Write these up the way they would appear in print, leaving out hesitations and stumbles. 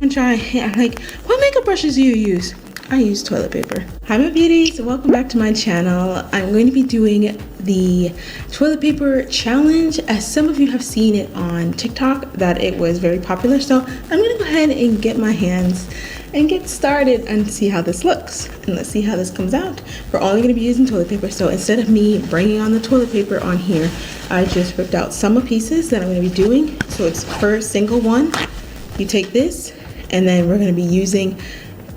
And try, yeah, like, what makeup brushes do you use? I use toilet paper. Hi my beauties, welcome back to my channel. I'm going to be doing the toilet paper challenge. As some of you have seen it on TikTok, that it was very popular. So I'm gonna go ahead and get my hands and get started and see how this looks. And let's see how this comes out. We're only gonna be using toilet paper. So instead of me bringing on the toilet paper on here, I just ripped out some pieces that I'm gonna be doing. So it's per single one. You take this, and then we're gonna be using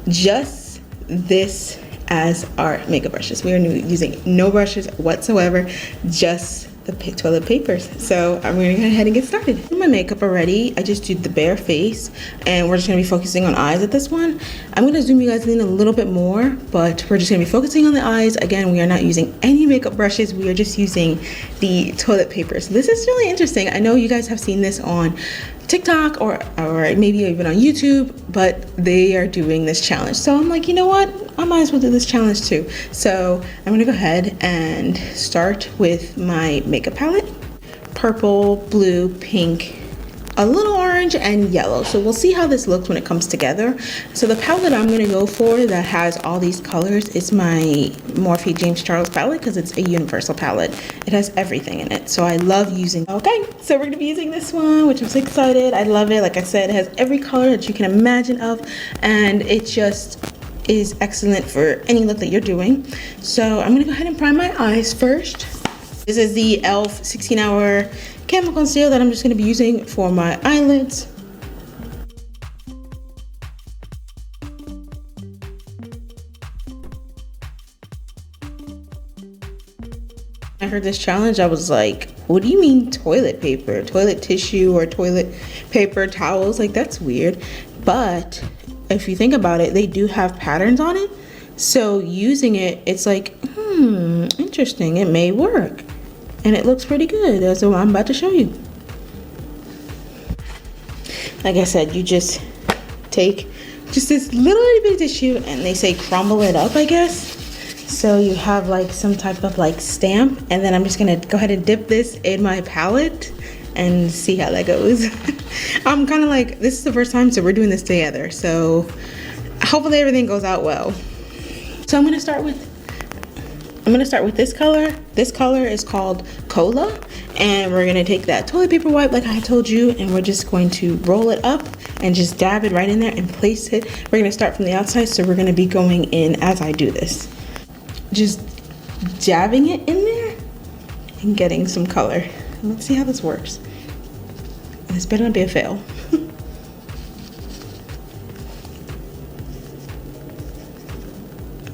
just this as our makeup brushes. We are using no brushes whatsoever, just the toilet papers. So I'm gonna go ahead and get started. My makeup already, I just did the bare face, and we're just gonna be focusing on eyes at this one. I'm gonna zoom you guys in a little bit more, but we're just gonna be focusing on the eyes. Again, we are not using any makeup brushes. We are just using the toilet papers. This is really interesting. I know you guys have seen this on TikTok or maybe even on YouTube, but they are doing this challenge. So I'm like, you know what? I might as well do this challenge too. So I'm gonna go ahead and start with my makeup palette. Purple, blue, pink, a little orange, and yellow. So we'll see how this looks when it comes together. So the palette I'm gonna go for that has all these colors is my Morphe James Charles palette, because it's a universal palette. It has everything in it. So I love using, okay, so we're gonna be using this one, which I'm so excited. I love it. Like I said, it has every color that you can imagine of, and it just is excellent for any look that you're doing. So I'm gonna go ahead and prime my eyes first. This is the e.l.f. 16-hour Camo Conceal that I'm just gonna be using for my eyelids. I heard this challenge, I was like, what do you mean toilet paper? Toilet tissue or toilet paper towels? Like, that's weird. But if you think about it, they do have patterns on it. So using it, it's like, interesting, it may work. And it looks pretty good. That's what I'm about to show you. Like I said, you just take just this little bit of tissue, and they say crumble it up, I guess. So you have like some type of like stamp, and then I'm just gonna go ahead and dip this in my palette and see how that goes. I'm kind of like, this is the first time, so we're doing this together. So hopefully everything goes out well. So I'm gonna start with this color. This color is called Cola, and we're gonna take that toilet paper wipe like I told you, and we're just going to roll it up and just dab it right in there and place it. We're gonna start from the outside, so we're gonna be going in as I do this. Just jabbing it in there and getting some color. Let's see how this works. This better not be a fail.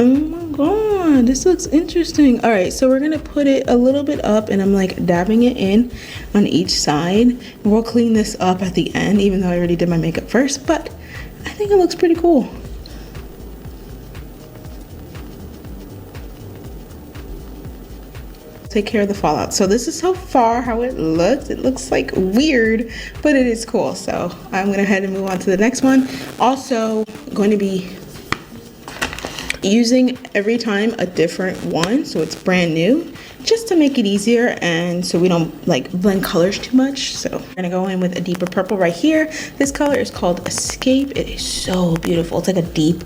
Oh my god, this looks interesting. All right, so we're gonna put it a little bit up, and I'm like dabbing it in on each side. We'll clean this up at the end, even though I already did my makeup first, but I think it looks pretty cool. Take care of the fallout. So this is so far how it looks. It looks like weird, but it is cool. So I'm gonna go ahead and move on to the next one. Also going to be using every time a different one, so it's brand new, just to make it easier and so we don't like blend colors too much. So we're gonna go in with a deeper purple right here. This color is called Escape. It is so beautiful. It's like a deep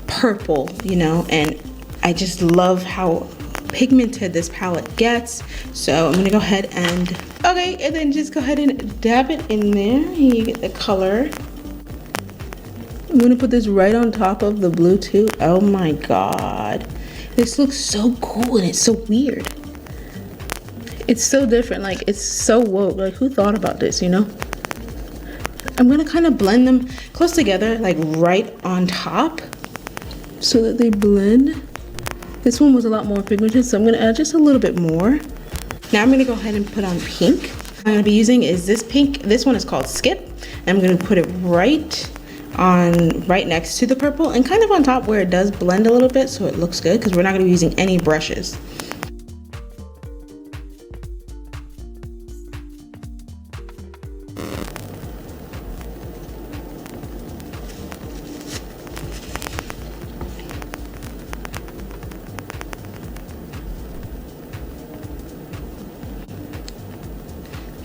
purple, you know, and I just love how pigmented this palette gets. So I'm gonna go ahead and then just go ahead and dab it in there. You get the color. I'm gonna put this right on top of the blue too. Oh my god, this looks so cool, and it's so weird. It's so different, like it's so woke. Like, who thought about this, you know? I'm gonna kind of blend them close together, like right on top, so that they blend. This one was a lot more pigmented, so I'm gonna add just a little bit more. Now I'm gonna go ahead and put on pink. I'm gonna be using is this pink. This one is called Skip. And I'm gonna put it right next to the purple and kind of on top where it does blend a little bit, so it looks good, because we're not gonna be using any brushes.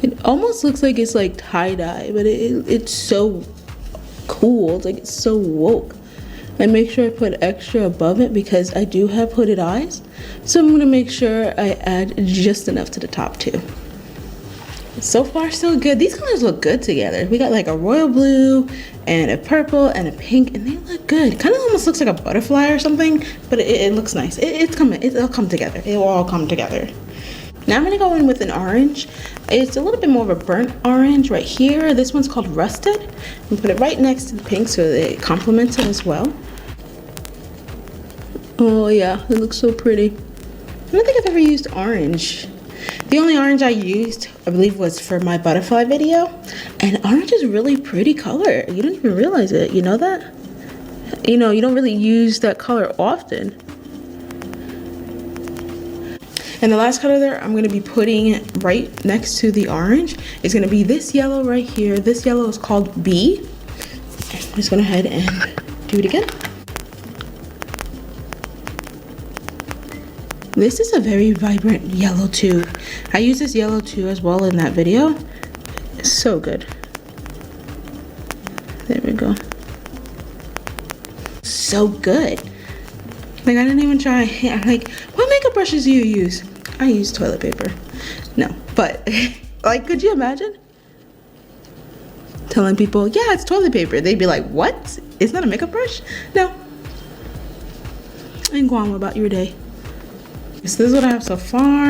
It almost looks like it's like tie-dye, but it's so cool. It's like it's so woke. I make sure I put extra above it because I do have hooded eyes. So I'm gonna make sure I add just enough to the top too. So far so good. These colors look good together. We got like a royal blue and a purple and a pink, and they look good. Kind of almost looks like a butterfly or something, but it looks nice. It'll come together. It will all come together. Now I'm gonna go in with an orange. It's a little bit more of a burnt orange right here. This one's called Rusted. I'm gonna put it right next to the pink so that it complements it as well. Oh yeah, it looks so pretty. I don't think I've ever used orange. The only orange I used, I believe, was for my butterfly video. And orange is a really pretty color. You don't even realize it, you know that? You know, you don't really use that color often. And the last color there I'm gonna be putting right next to the orange is gonna be this yellow right here. This yellow is called B. I'm just gonna go ahead and do it again. This is a very vibrant yellow too. I use this yellow too as well in that video. It's so good. There we go. So good. Like I didn't even try. I'm like, what makeup brushes do you use? I use toilet paper. No, but like, could you imagine telling people, yeah, it's toilet paper? They'd be like, what? It's not a makeup brush? No. And go on about your day. So this is what I have so far.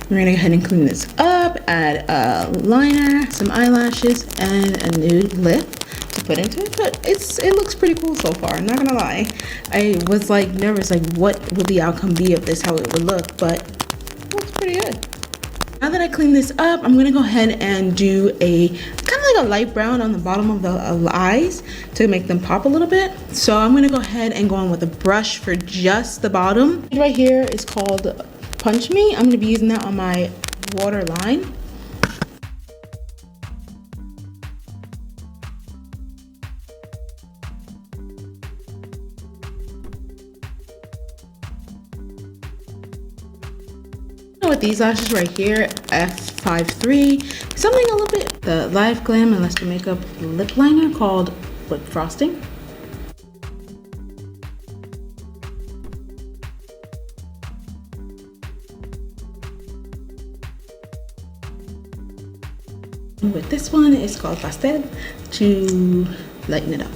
We're gonna go ahead and clean this up, add a liner, some eyelashes, and a nude lip to put into it. But it looks pretty cool so far, I'm not gonna lie. I was like nervous, like what would the outcome be of this, how it would look, but it looks pretty good. Now that I clean this up, I'm gonna go ahead and do a kind of like a light brown on the bottom of the eyes to make them pop a little bit. So I'm gonna go ahead and go on with a brush for just the bottom. Right here is called Punch Me. I'm gonna be using that on my waterline. With these lashes right here, F53, something a little bit, the LIVEGLAM and Luster Makeup lip liner called Lip Frosting. And with this one, it's called Pastel to lighten it up.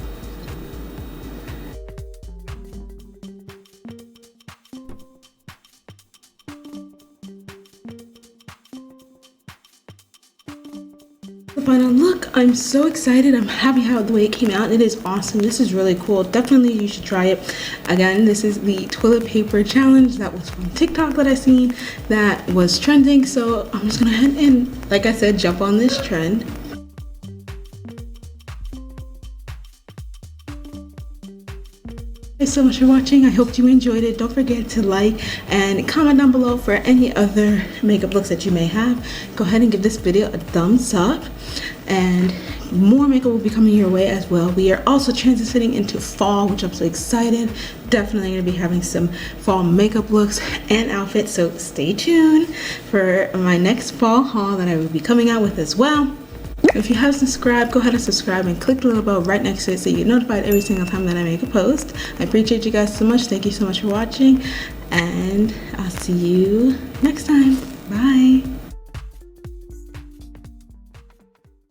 The final look, I'm so excited. I'm happy how the way it came out. It is awesome. This is really cool. Definitely you should try it. Again, this is the toilet paper challenge that was from TikTok that I seen that was trending. So I'm just gonna head and, like I said, jump on this trend. Thanks so much for watching. I hope you enjoyed it. Don't forget to like and comment down below for any other makeup looks that you may have. Go ahead and give this video a thumbs up, and more makeup will be coming your way as well. We are also transitioning into fall, which I'm so excited. Definitely going to be having some fall makeup looks and outfits, so stay tuned for my next fall haul that I will be coming out with as well. If you haven't subscribed, go ahead and subscribe and click the little bell right next to it so you get notified every single time that I make a post. I appreciate you guys so much. Thank you so much for watching, and I'll see you next time. Bye.